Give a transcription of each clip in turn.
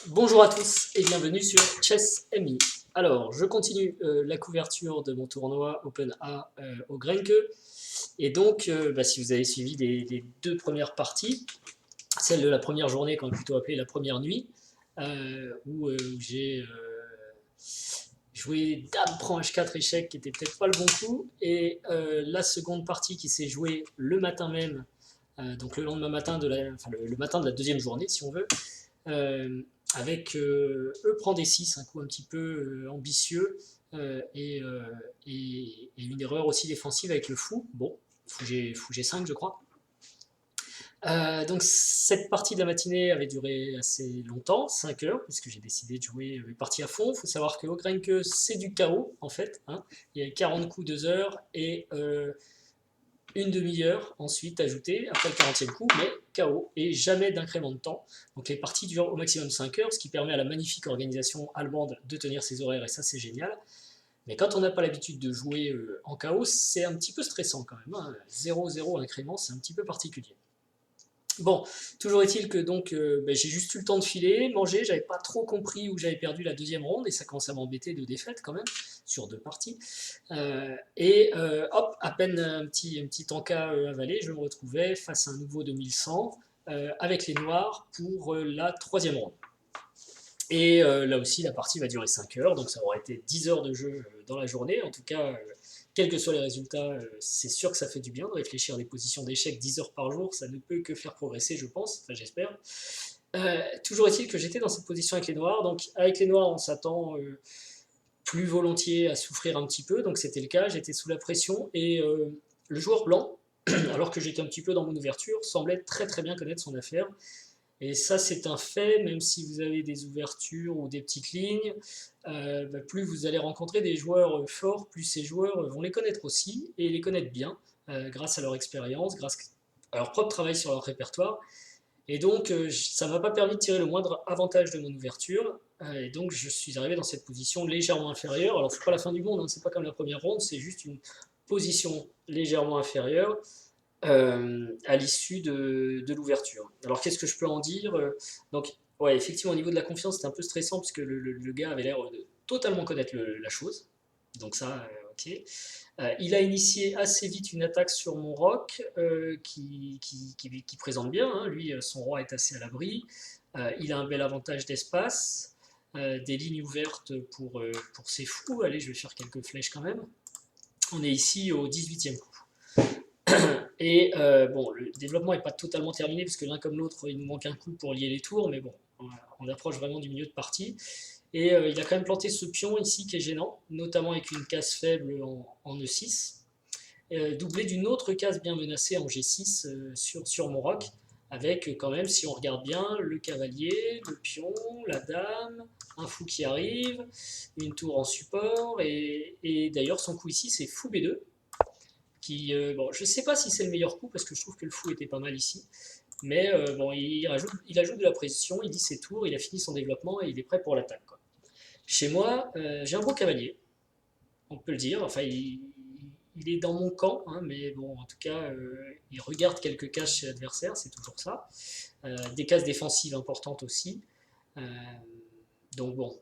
Bonjour à tous et bienvenue sur Chess MI. Alors, je continue la couverture de mon tournoi Open A au Grenke. Et donc, si vous avez suivi les deux premières parties, celle de la première journée, qu'on a plutôt appelée la première nuit, où j'ai joué Dame prend H4 échec, qui était peut-être pas le bon coup, et la seconde partie qui s'est jouée le matin même, donc le lendemain matin le matin de la deuxième journée, si on veut, euh, avec E prend D6, un coup un petit peu ambitieux, et une erreur aussi défensive avec le fou. Bon, fou G5, je crois. Donc cette partie de la matinée avait duré assez longtemps, 5 heures, puisque j'ai décidé de jouer les parties à fond. Il faut savoir que Ogrenke, c'est du chaos, en fait, hein. Il y a 40 coups, 2 heures, et une demi-heure ensuite ajoutée après le 40e coup, mais KO et jamais d'incrément de temps. Donc les parties durent au maximum 5 heures, ce qui permet à la magnifique organisation allemande de tenir ses horaires, et ça c'est génial. Mais quand on n'a pas l'habitude de jouer en KO, c'est un petit peu stressant quand même, hein. 0-0 incrément, c'est un petit peu particulier. Bon, toujours est-il que donc j'ai juste eu le temps de filer, manger, j'avais pas trop compris où j'avais perdu la deuxième ronde, et ça commence à m'embêter de défaite quand même, sur deux parties. Hop, à peine un petit encas avalé, je me retrouvais face à un nouveau 2100 avec les noirs pour la troisième ronde. Et là aussi, la partie va durer 5 heures, donc ça aurait été 10 heures de jeu dans la journée. En tout cas, quels que soient les résultats, c'est sûr que ça fait du bien de réfléchir à des positions d'échecs 10 heures par jour. Ça ne peut que faire progresser, je pense, enfin j'espère. Toujours est-il que j'étais dans cette position avec les noirs. Donc avec les noirs, on s'attend plus volontiers à souffrir un petit peu. Donc c'était le cas, j'étais sous la pression. Et le joueur blanc, alors que j'étais un petit peu dans mon ouverture, semblait très très bien connaître son affaire. Et ça, c'est un fait, même si vous avez des ouvertures ou des petites lignes, plus vous allez rencontrer des joueurs forts, plus ces joueurs vont les connaître aussi, et les connaître bien, grâce à leur expérience, grâce à leur propre travail sur leur répertoire. Et donc, ça ne m'a pas permis de tirer le moindre avantage de mon ouverture, et donc je suis arrivé dans cette position légèrement inférieure. Alors, c'est pas la fin du monde, hein, c'est pas comme la première ronde, c'est juste une position légèrement inférieure, à l'issue de l'ouverture. Alors qu'est-ce que je peux en dire? Donc, ouais, effectivement, au niveau de la confiance, c'était un peu stressant parce que le gars avait l'air de totalement connaître la chose. Donc ça, ok. Il a initié assez vite une attaque sur mon roc qui présente bien, hein. Lui, son roi est assez à l'abri. Il a un bel avantage d'espace, des lignes ouvertes pour ses fous. Allez, je vais faire quelques flèches quand même. On est ici au 18e coup. Et bon, le développement n'est pas totalement terminé, parce que l'un comme l'autre, il nous manque un coup pour lier les tours, mais bon, on approche vraiment du milieu de partie. Et il a quand même planté ce pion ici qui est gênant, notamment avec une case faible en E6, doublé d'une autre case bien menacée en G6 sur mon roc, avec quand même, si on regarde bien, le cavalier, le pion, la dame, un fou qui arrive, une tour en support, et d'ailleurs son coup ici c'est fou B2, bon, je ne sais pas si c'est le meilleur coup, parce que je trouve que le fou était pas mal ici, mais bon, il ajoute de la pression, il dit ses tours, il a fini son développement et il est prêt pour l'attaque. Chez moi, j'ai un beau cavalier, on peut le dire, enfin il est dans mon camp, hein, mais bon, en tout cas, il regarde quelques cases chez l'adversaire, c'est toujours ça. Des cases défensives importantes aussi. Euh, donc bon,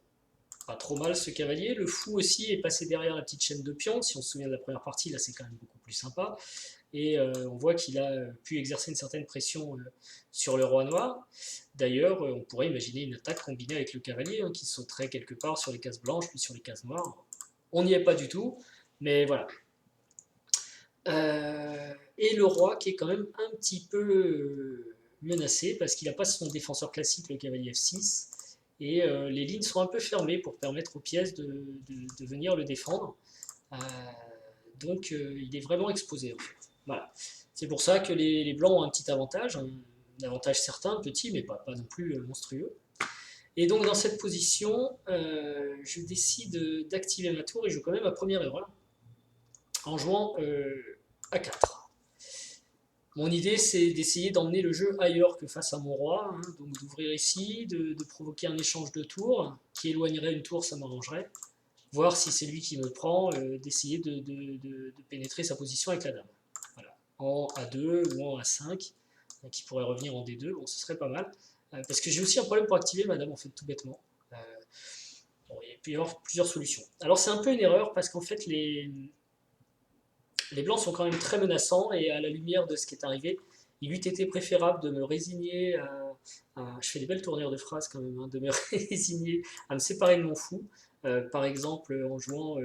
pas trop mal ce cavalier. Le fou aussi est passé derrière la petite chaîne de pions. Si on se souvient de la première partie, là c'est quand même beaucoup plus sympa. Et on voit qu'il a pu exercer une certaine pression sur le roi noir. D'ailleurs, on pourrait imaginer une attaque combinée avec le cavalier, hein, qui sauterait quelque part sur les cases blanches puis sur les cases noires. On n'y est pas du tout, mais voilà. Et le roi qui est quand même un petit peu menacé, parce qu'il n'a pas son défenseur classique, le cavalier F6, et les lignes sont un peu fermées pour permettre aux pièces de venir le défendre. Euh, donc il est vraiment exposé en fait. Voilà. C'est pour ça que les blancs ont un petit avantage, un avantage certain, petit, mais pas non plus monstrueux. Et donc dans cette position, je décide d'activer ma tour et je joue quand même ma première erreur en jouant A4. Mon idée, c'est d'essayer d'emmener le jeu ailleurs que face à mon roi, hein, donc d'ouvrir ici, de provoquer un échange de tours qui éloignerait une tour, ça m'arrangerait. Voir si c'est lui qui me prend, d'essayer de pénétrer sa position avec la dame. Voilà. En A2 ou en A5, qui pourrait revenir en D2, bon, ce serait pas mal. Parce que j'ai aussi un problème pour activer madame, en fait, tout bêtement. Bon, il peut y avoir plusieurs solutions. Alors c'est un peu une erreur parce qu'en fait les blancs sont quand même très menaçants et à la lumière de ce qui est arrivé, il eût été préférable de me résigner je fais des belles tournures de phrases quand même, hein, de me résigner à me séparer de mon fou, par exemple en jouant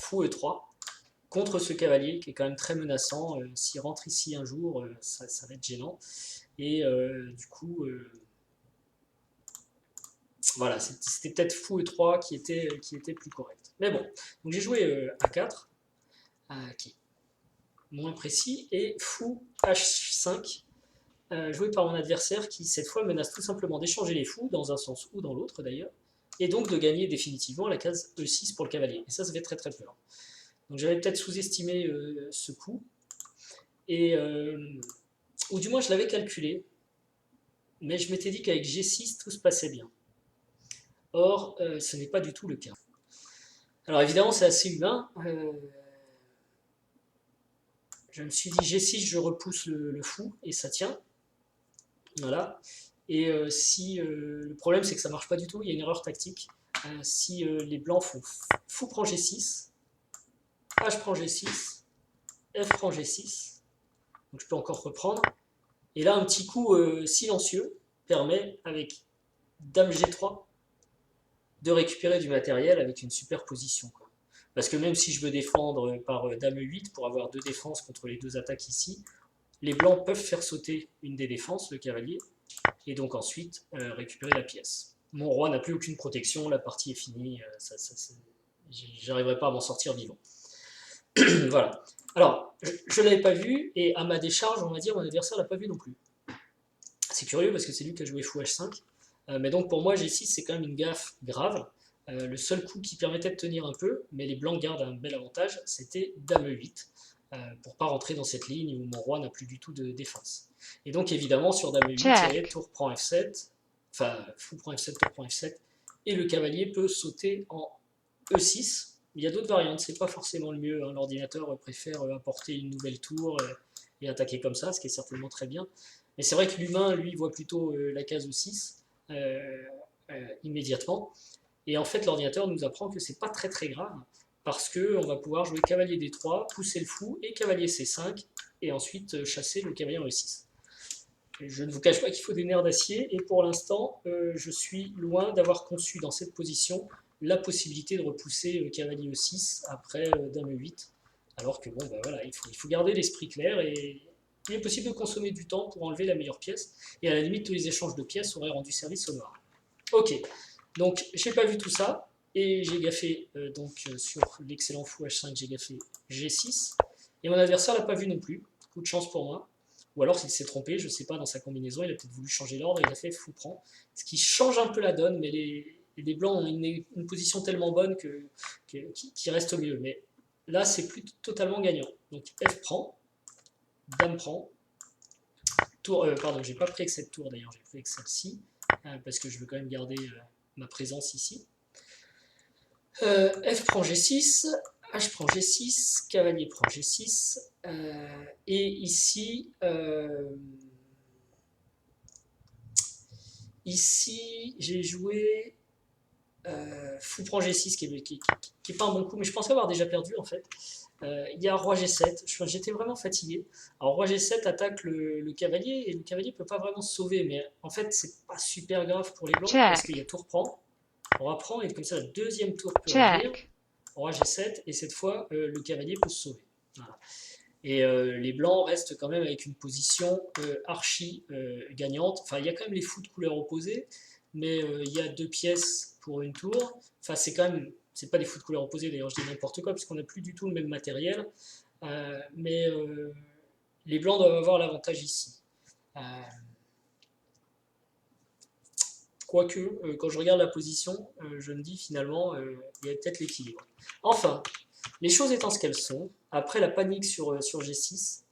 fou E3 contre ce cavalier qui est quand même très menaçant. S'il rentre ici un jour, ça va être gênant. Et du coup, voilà, c'était peut-être fou E3 qui était plus correct. Mais bon, donc j'ai joué A4, qui est moins précis, et fou H5, joué par mon adversaire qui cette fois menace tout simplement d'échanger les fous, dans un sens ou dans l'autre d'ailleurs, et donc de gagner définitivement la case E6 pour le cavalier. Et ça fait très très peur. Donc j'avais peut-être sous-estimé ce coup, et, ou du moins je l'avais calculé, mais je m'étais dit qu'avec G6 tout se passait bien. Or, ce n'est pas du tout le cas. Alors évidemment c'est assez humain, je me suis dit G6 je repousse le fou, et ça tient. Voilà. Et si le problème c'est que ça marche pas du tout, il y a une erreur tactique. Si les blancs font fou prend G6, H prend G6, F prend G6, donc je peux encore reprendre. Et là un petit coup silencieux permet avec Dame G3 de récupérer du matériel avec une superposition. Parce que même si je veux défendre par Dame E8 pour avoir deux défenses contre les deux attaques ici, les blancs peuvent faire sauter une des défenses, le cavalier, et donc ensuite récupérer la pièce. Mon roi n'a plus aucune protection, la partie est finie, j'arriverai pas à m'en sortir vivant. Voilà. Alors, je ne l'avais pas vu, et à ma décharge, on va dire, mon adversaire l'a pas vu non plus. C'est curieux parce que c'est lui qui a joué fou H5, mais donc pour moi G6 c'est quand même une gaffe grave. Le seul coup qui permettait de tenir un peu, mais les blancs gardent un bel avantage, c'était Dame E8, pour pas rentrer dans cette ligne où mon roi n'a plus du tout de défense. Et donc évidemment sur Dame E8, il y avait tour prend F7, enfin fou prend F7, tour prend F7, et le cavalier peut sauter en E6. Il y a d'autres variantes, c'est pas forcément le mieux, hein. L'ordinateur préfère apporter une nouvelle tour et attaquer comme ça, ce qui est certainement très bien. Mais c'est vrai que l'humain, lui, voit plutôt la case E6 immédiatement. Et en fait, l'ordinateur nous apprend que c'est pas très très grave, parce qu'on va pouvoir jouer cavalier D3, pousser le fou, et cavalier C5, et ensuite chasser le cavalier en E6. Je ne vous cache pas qu'il faut des nerfs d'acier, et pour l'instant, je suis loin d'avoir conçu dans cette position la possibilité de repousser cavalier E6 après Dame E8, alors que bon, ben voilà, il faut garder l'esprit clair, et il est possible de consommer du temps pour enlever la meilleure pièce, et à la limite, tous les échanges de pièces auraient rendu service au noir. Ok, donc j'ai pas vu tout ça, et j'ai gaffé sur l'excellent fou H5, j'ai gaffé G6, et mon adversaire l'a pas vu non plus, coup de chance pour moi. Ou alors s'il s'est trompé, je sais pas, dans sa combinaison, il a peut-être voulu changer l'ordre, et il a fait fou prend, ce qui change un peu la donne, mais les blancs ont une position tellement bonne qui reste mieux. Mais là, c'est plus totalement gagnant. Donc F prend, Dame prend, tour, pardon, j'ai pas pris avec cette tour d'ailleurs, j'ai pris avec celle-ci, parce que je veux quand même garder ma présence ici. F prend G6, H prend G6, cavalier prend G6, et ici, j'ai joué fou prend G6, qui est pas un bon coup, mais je pensais avoir déjà perdu en fait. Il y a roi G7, j'étais vraiment fatigué. Alors roi G7 attaque le cavalier, et le cavalier peut pas vraiment se sauver, mais en fait c'est pas super grave pour les blancs, parce qu'il y a tour prend, roi prend, et comme ça la deuxième tour peut revenir, roi G7, et cette fois le cavalier peut se sauver. Voilà. Et les blancs restent quand même avec une position archi gagnante. Enfin, il y a quand même les fous de couleur opposée, mais il y a deux pièces pour une tour. Enfin, c'est quand même, c'est pas des fous de couleur opposée, d'ailleurs je dis n'importe quoi, puisqu'on n'a plus du tout le même matériel. Mais les blancs doivent avoir l'avantage ici. Quoique, quand je regarde la position, je me dis finalement, il y a peut-être l'équilibre. Enfin, les choses étant ce qu'elles sont, après la panique sur G6,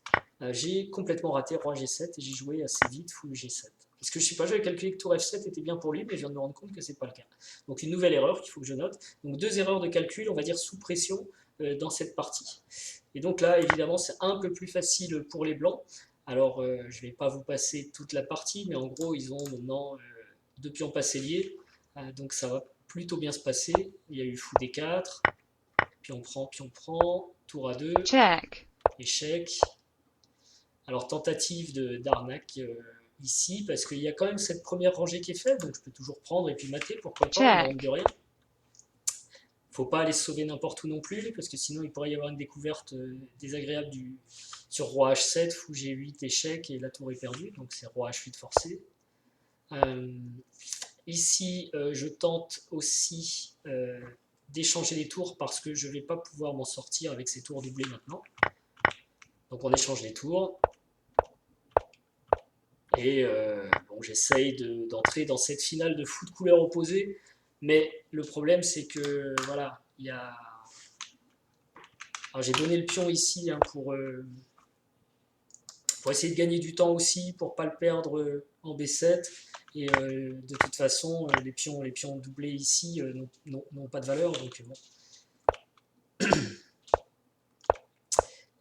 j'ai complètement raté roi G7 et j'ai joué assez vite fou G7. Parce que je sais pas, j'avais calculé que tour F7 était bien pour lui, mais je viens de me rendre compte que c'est pas le cas. Donc une nouvelle erreur qu'il faut que je note. Donc deux erreurs de calcul, on va dire sous pression dans cette partie. Et donc là, évidemment, c'est un peu plus facile pour les blancs. Alors, je vais pas vous passer toute la partie, mais en gros, ils ont maintenant deux pions pas liés, donc ça va plutôt bien se passer. Il y a eu fou D4, pion prend, tour à 2, check, échec. Alors tentative d'arnaque ici, parce qu'il y a quand même cette première rangée qui est faite, donc je peux toujours prendre et puis mater, pourquoi pas, on ne rentre de rien. Faut pas aller se sauver n'importe où non plus, parce que sinon il pourrait y avoir une découverte désagréable sur roi H7, fou G8, échec, et la tour est perdue, donc c'est roi H8 forcé. Ici, je tente aussi d'échanger les tours, parce que je ne vais pas pouvoir m'en sortir avec ces tours doublés maintenant. Donc on échange les tours. Et bon, j'essaye d'entrer dans cette finale de foot couleur opposée, mais le problème c'est que voilà, il y a. Alors j'ai donné le pion ici hein, pour essayer de gagner du temps aussi, pour pas le perdre en B7. Et de toute façon, les pions doublés ici n'ont pas de valeur, donc bon.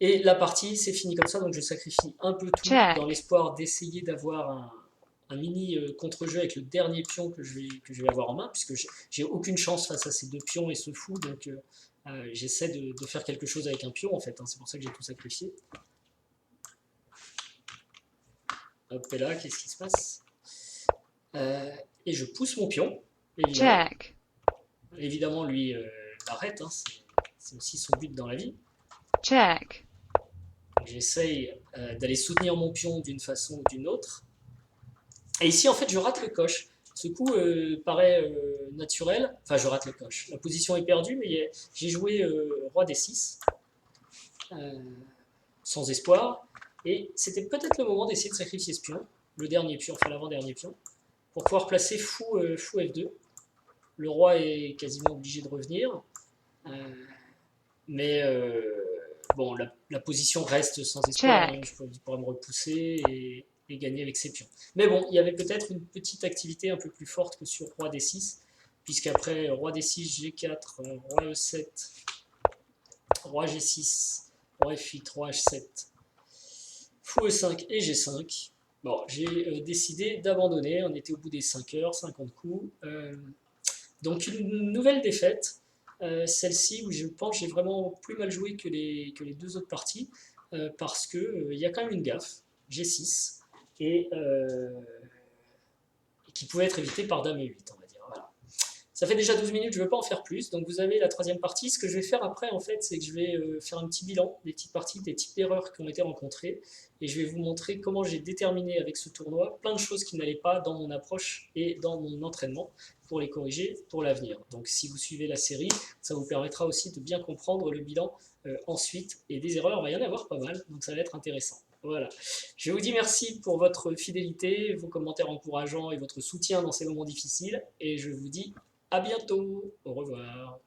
Et la partie, c'est fini comme ça, donc je sacrifie un peu tout dans l'espoir d'essayer d'avoir un mini contre-jeu avec le dernier pion que je vais avoir en main, puisque j'ai aucune chance face à ces deux pions et ce fou, donc j'essaie de faire quelque chose avec un pion en fait, hein, c'est pour ça que j'ai tout sacrifié. Hop, et là, qu'est-ce qui se passe et je pousse mon pion, évidemment. check, Évidemment, lui l'arrête, hein, c'est aussi son but dans la vie. Check. J'essaye d'aller soutenir mon pion d'une façon ou d'une autre. Et ici, en fait, je rate le coche. Ce coup paraît naturel. Enfin, je rate le coche. La position est perdue, mais j'ai joué roi D6 sans espoir. Et c'était peut-être le moment d'essayer de sacrifier ce pion, le dernier pion, enfin l'avant-dernier pion, pour pouvoir placer fou F2. Le roi est quasiment obligé de revenir. Mais bon, la position reste sans espoir. Hein. Je pourrais me repousser et gagner avec ses pions. Mais bon, il y avait peut-être une petite activité un peu plus forte que sur roi D6, puisqu'après roi D6, G4, roi E7, roi G6, roi F8, roi H7, fou E5 et G5. Bon, j'ai décidé d'abandonner. On était au bout des 5 heures, 50 coups. Donc une nouvelle défaite. Celle-ci où je pense que j'ai vraiment plus mal joué que les deux autres parties parce qu'il y a quand même une gaffe, G6, et qui pouvait être évitée par Dame E8, on va dire. Voilà. Ça fait déjà 12 minutes, je ne veux pas en faire plus, donc vous avez la troisième partie. Ce que je vais faire après, en fait, c'est que je vais faire un petit bilan des petites parties, des types d'erreurs qui ont été rencontrées, et je vais vous montrer comment j'ai déterminé avec ce tournoi plein de choses qui n'allaient pas dans mon approche et dans mon entraînement pour les corriger pour l'avenir. Donc si vous suivez la série, ça vous permettra aussi de bien comprendre le bilan ensuite, et des erreurs, il va y en avoir pas mal, donc ça va être intéressant. Voilà. Je vous dis merci pour votre fidélité, vos commentaires encourageants et votre soutien dans ces moments difficiles, et je vous dis à bientôt. Au revoir.